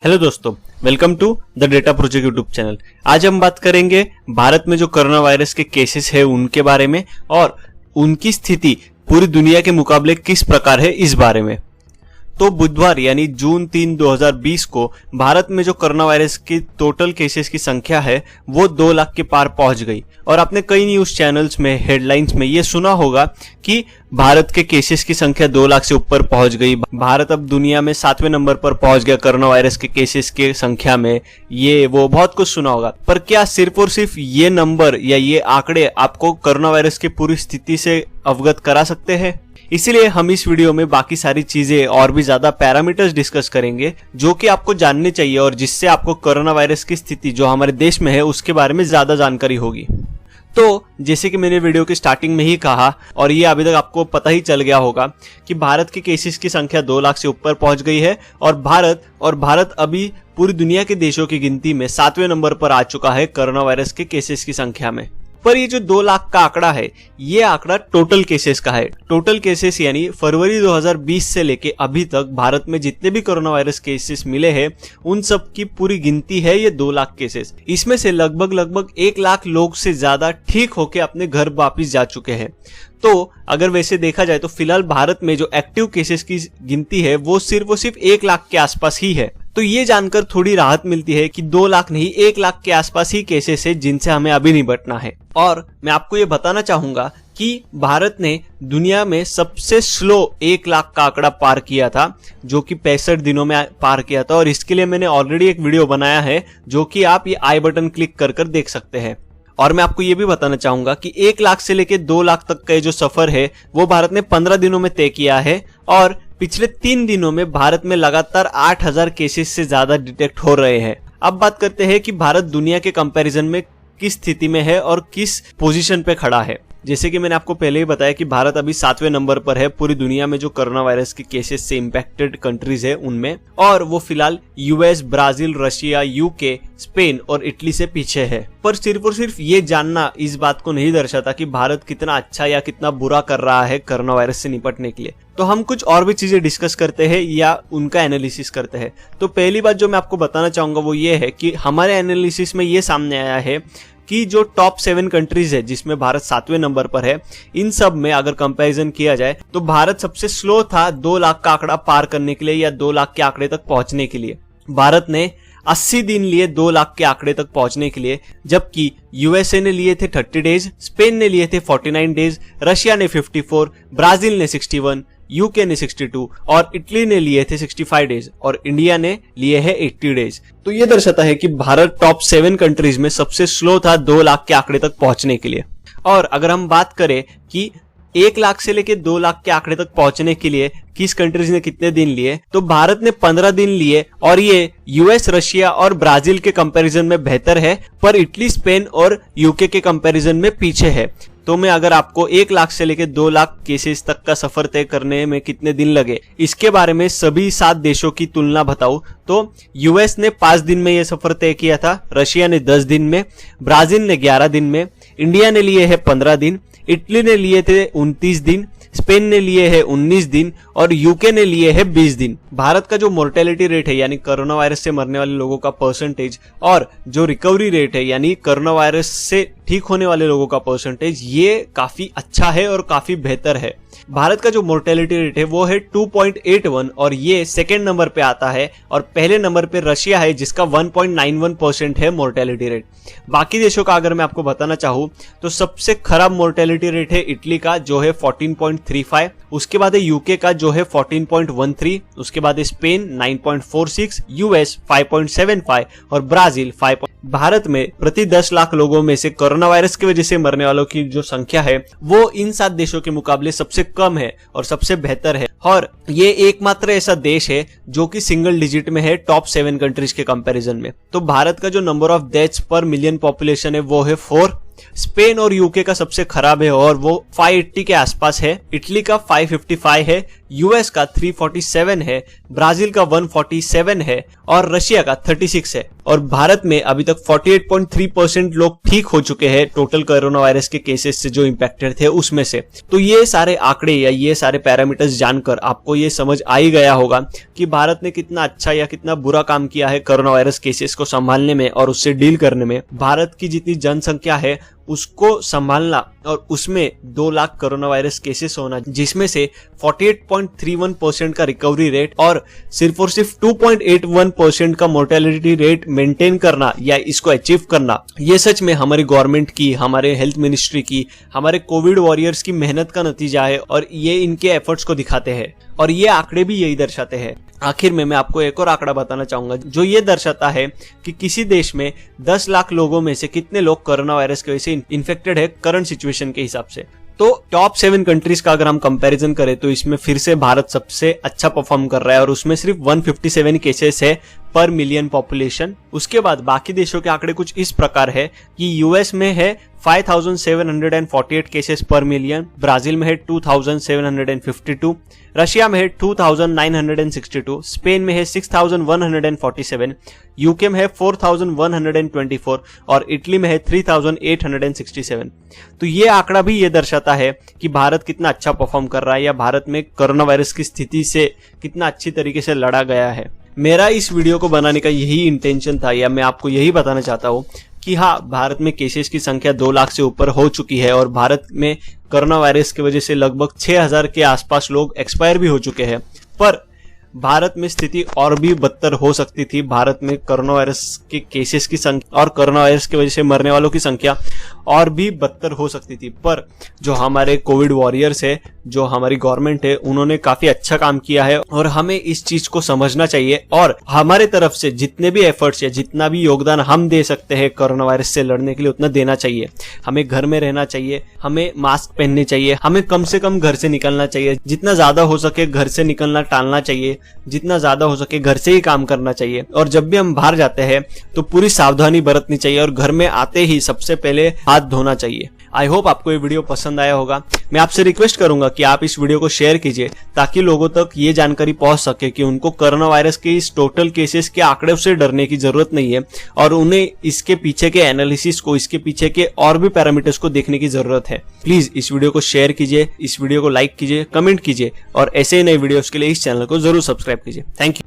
Hello दोस्तों, welcome to the data project YouTube channel. आज हम बात करेंगे भारत में जो कोरोना वायरस के केसेस है उनके बारे में और उनकी स्थिति पूरी दुनिया के मुकाबले किस प्रकार है इस बारे में। तो बुधवार यानी जून 3, 2020 को भारत में जो कोरोना वायरस की टोटल केसेस की संख्या है वो 2 लाख के पार पहुंच गई। और आपने कई न्यूज चैनल्स में हेडलाइंस में ये सुना होगा कि भारत के केसेस की संख्या 2 लाख से ऊपर पहुंच गई। भारत अब दुनिया में 7वें नंबर पर पहुंच गया कोरोना वायरस के केसेस की संख्या में। ये वो बहुत कुछ सुना होगा, पर क्या सिर्फ और सिर्फ ये नंबर या ये आंकड़े आपको कोरोना वायरस की पूरी स्थिति से अवगत करा सकते हैं? इसीलिए हम इस वीडियो में बाकी सारी चीजें और भी ज्यादा पैरामीटर्स डिस्कस करेंगे जो कि आपको जानने चाहिए और जिससे आपको कोरोना वायरस की स्थिति जो हमारे देश में है उसके बारे में ज्यादा जानकारी होगी। तो जैसे कि मैंने वीडियो की स्टार्टिंग में ही कहा और ये अभी तक आपको पता ही चल गया होगा कि भारत के केसेस की संख्या 2 लाख से ऊपर पहुंच गई है और भारत अभी पूरी दुनिया के देशों की गिनती में 7वें नंबर पर आ चुका है कोरोना वायरस के केसेस की संख्या में। पर ये जो 2 लाख का आंकड़ा है ये आंकड़ा टोटल केसेस का है। टोटल केसेस यानी फरवरी 2020 से लेके अभी तक भारत में जितने भी कोरोना वायरस केसेस मिले हैं उन सब की पूरी गिनती है ये 2 लाख केसेस। इसमें से लगभग 1 लाख लोग से ज्यादा ठीक होके अपने घर वापिस जा चुके हैं। तो अगर वैसे देखा जाए तो फिलहाल भारत में जो एक्टिव केसेस की गिनती है वो सिर्फ 1 लाख के आसपास ही है। तो ये जानकर थोड़ी राहत मिलती है कि 2 लाख नहीं 1 लाख के आसपास ही केसेस है जिनसे हमें अभी निपटना है। और मैं आपको ये बताना चाहूंगा कि भारत ने दुनिया में सबसे स्लो 1 लाख का आंकड़ा पार किया था जो कि 65 दिनों में पार किया था। और इसके लिए मैंने ऑलरेडी एक वीडियो बनाया है जो कि आप ये आई बटन क्लिक कर देख सकते हैं। और मैं आपको ये भी बताना चाहूंगा कि 1 लाख से लेकर 2 लाख तक का जो सफर है वो भारत ने 15 दिनों में तय किया है। और पिछले 3 दिनों में भारत में लगातार 8000 केसेस से ज्यादा डिटेक्ट हो रहे हैं। अब बात करते हैं कि भारत दुनिया के कंपैरिजन में किस स्थिति में है और किस पोजीशन पे खड़ा है। जैसे कि मैंने आपको पहले ही बताया कि भारत अभी 7वें नंबर पर है पूरी दुनिया में जो कोरोना वायरस के केसेस से इंपैक्टेड कंट्रीज है उनमें, और वो फिलहाल US, Brazil, Russia, UK, Spain और इटली से पीछे है। पर सिर्फ और सिर्फ ये जानना इस बात को नहीं दर्शाता कि भारत कितना अच्छा या कितना बुरा कर रहा है कोरोना वायरस से निपटने के लिए। तो हम कुछ और भी चीजें डिस्कस करते हैं या उनका एनालिसिस करते हैं। तो पहली बात जो मैं आपको बताना चाहूंगा वो ये है कि हमारे एनालिसिस में ये सामने आया है कि जो टॉप 7 कंट्रीज है जिसमें भारत 7वें नंबर पर है, इन सब में अगर कंपैरिजन किया जाए तो भारत सबसे स्लो था 2 लाख का आंकड़ा पार करने के लिए या 2 लाख के आंकड़े तक पहुंचने के लिए। भारत ने 80 दिन लिए 2 लाख के आंकड़े तक पहुंचने के लिए, जबकि यूएसए ने लिए थे 30 डेज, स्पेन ने लिए थे 49 डेज, रशिया ने 54, ब्राजील ने 61, यूके ने 62 और इटली ने लिए थे 65 डेज और इंडिया ने लिए हैं 80 डेज। तो ये दर्शाता है कि भारत टॉप 7 कंट्रीज में सबसे स्लो था 2 लाख के आंकड़े तक पहुंचने के लिए। और अगर हम बात करें कि 1 लाख से लेकर 2 लाख के आंकड़े तक पहुंचने के लिए किस कंट्रीज ने कितने दिन लिए, तो भारत ने 15 दिन लिए और ये यूएस, रशिया और ब्राजील के कंपैरिजन में बेहतर है, पर इटली, स्पेन और यूके के कंपैरिजन में पीछे है। तो मैं अगर आपको 1 लाख से लेकर 2 लाख केसेस तक का सफर तय करने में कितने दिन लगे इसके बारे में सभी 7 देशों की तुलना बताऊं तो यूएस ने 5 दिन में यह सफर तय किया था, रशिया ने 10 दिन में, ब्राजील ने 11 दिन में, इंडिया ने लिए है 15 दिन, इटली ने लिए थे 29 दिन, स्पेन ने लिए है 19 दिन और यूके ने लिए है 20 दिन। भारत का जो मोर्टेलिटी रेट है यानी कोरोना वायरस से मरने वाले लोगों का परसेंटेज और जो रिकवरी रेट है यानी कोरोना वायरस से ठीक होने वाले लोगों का परसेंटेज, ये काफी अच्छा है और काफी बेहतर है। भारत का जो मोर्टेलिटी रेट है वो है 2.81 और ये सेकेंड नंबर पे आता है और पहले नंबर पे रशिया है जिसका 1.91% है मोर्टेलिटी रेट। बाकी देशों का अगर मैं आपको बताना चाहूँ तो सबसे खराब मोर्टेलिटी रेट है इटली का जो है 14.35, उसके बाद है यूके का जो है 14.13, उसके बाद है स्पेन 9.46, यूएस 5.75 और ब्राजील 5। भारत में प्रति 10 लाख लोगों में से कोरोना वायरस की वजह से मरने वालों की जो संख्या है वो इन 7 देशों के मुकाबले सबसे कम है और सबसे बेहतर है। और ये एकमात्र ऐसा देश है जो कि सिंगल डिजिट में है टॉप 7 कंट्रीज के कंपैरिजन में। तो भारत का जो नंबर ऑफ डेथ्स पर मिलियन पॉपुलेशन है वो है 4। स्पेन और यूके का सबसे खराब है और वो 580 के आसपास है, इटली का 555 है, यूएस का 347 है, ब्राजील का 147 है और रशिया का 36 है। और भारत में अभी तक 48.3% लोग ठीक हो चुके हैं टोटल कोरोना वायरस के केसेस से जो इंपैक्टेड थे उसमें से। तो ये सारे आंकड़े या ये सारे पैरामीटर्स जानकर आपको ये समझ आ ही गया होगा कि भारत ने कितना अच्छा या कितना बुरा काम किया है कोरोना वायरस केसेस को संभालने में और उससे डील करने में। भारत की जितनी जनसंख्या है उसको संभालना और उसमें 2 लाख कोरोना वायरस केसेस होना, जिसमें से 48.31% का रिकवरी रेट और सिर्फ 2.81% का मोर्टेलिटी रेट मेंटेन करना या इसको अचीव करना, ये सच में हमारी गवर्नमेंट की, हमारे हेल्थ मिनिस्ट्री की, हमारे कोविड वॉरियर्स की मेहनत का नतीजा है और ये इनके एफर्ट्स को दिखाते हैं और ये आंकड़े भी यही दर्शाते हैं। आखिर में मैं आपको एक और आंकड़ा बताना चाहूंगा जो ये दर्शाता है कि किसी देश में 10 लाख लोगों में से कितने लोग कोरोना वायरस की वजह से इन्फेक्टेड है करंट सिचुएशन के हिसाब से। तो टॉप 7 कंट्रीज का अगर हम कंपैरिजन करें तो इसमें फिर से भारत सबसे अच्छा परफॉर्म कर रहा है और उसमें सिर्फ 157 केसेस है पर मिलियन पॉपुलेशन। उसके बाद बाकी देशों के आंकड़े कुछ इस प्रकार है कि यूएस में है 5748 केसेस पर मिलियन, ब्राजील में है 2752, रशिया में है 2962, स्पेन में है 6147, यूके में है 4124 और इटली में है 3867। तो ये आंकड़ा भी ये दर्शाता है कि भारत कितना अच्छा परफॉर्म कर रहा है या भारत में कोरोना वायरस की स्थिति से कितना अच्छी तरीके से लड़ा गया है। मेरा इस वीडियो को बनाने का यही इंटेंशन था या मैं आपको यही बताना चाहता हूँ कि हाँ, भारत में केसेस की संख्या 2 लाख से ऊपर हो चुकी है और भारत में कोरोना वायरस की वजह से लगभग 6000 के आसपास लोग एक्सपायर भी हो चुके हैं। पर भारत में स्थिति और भी बदतर हो सकती थी। भारत में कोरोना वायरस के केसेस की संख्या और कोरोना वायरस की वजह से मरने वालों की संख्या और भी बदतर हो सकती थी। पर जो हमारे कोविड वॉरियर्स है, जो हमारी गवर्नमेंट है, उन्होंने काफी अच्छा काम किया है और हमें इस चीज को समझना चाहिए और हमारे तरफ से जितने भी एफर्ट्स या जितना भी योगदान हम दे सकते हैं कोरोना वायरस से लड़ने के लिए उतना देना चाहिए। हमें घर में रहना चाहिए, हमें मास्क पहनने चाहिए, हमें कम से कम घर से निकलना चाहिए, जितना ज्यादा हो सके घर से निकलना टालना चाहिए, जितना ज्यादा हो सके घर से ही काम करना चाहिए और जब भी हम बाहर जाते हैं तो पूरी सावधानी बरतनी चाहिए और घर में आते ही सबसे पहले हाथ धोना चाहिए। आई होप आपको ये वीडियो पसंद आया होगा। मैं आपसे रिक्वेस्ट करूंगा कि आप इस वीडियो को शेयर कीजिए ताकि लोगों तक ये जानकारी पहुंच सके कि उनको कोरोना वायरस के इस टोटल केसेस के आंकड़े से डरने की जरूरत नहीं है और उन्हें इसके पीछे के एनालिसिस को, इसके पीछे के और भी पैरामीटर्स को देखने की जरूरत है। प्लीज इस वीडियो को शेयर कीजिए, इस वीडियो को लाइक कीजिए, कमेंट कीजिए और ऐसे ही नए वीडियोस के लिए इस चैनल को जरूर सब्सक्राइब कीजिए। Thank you.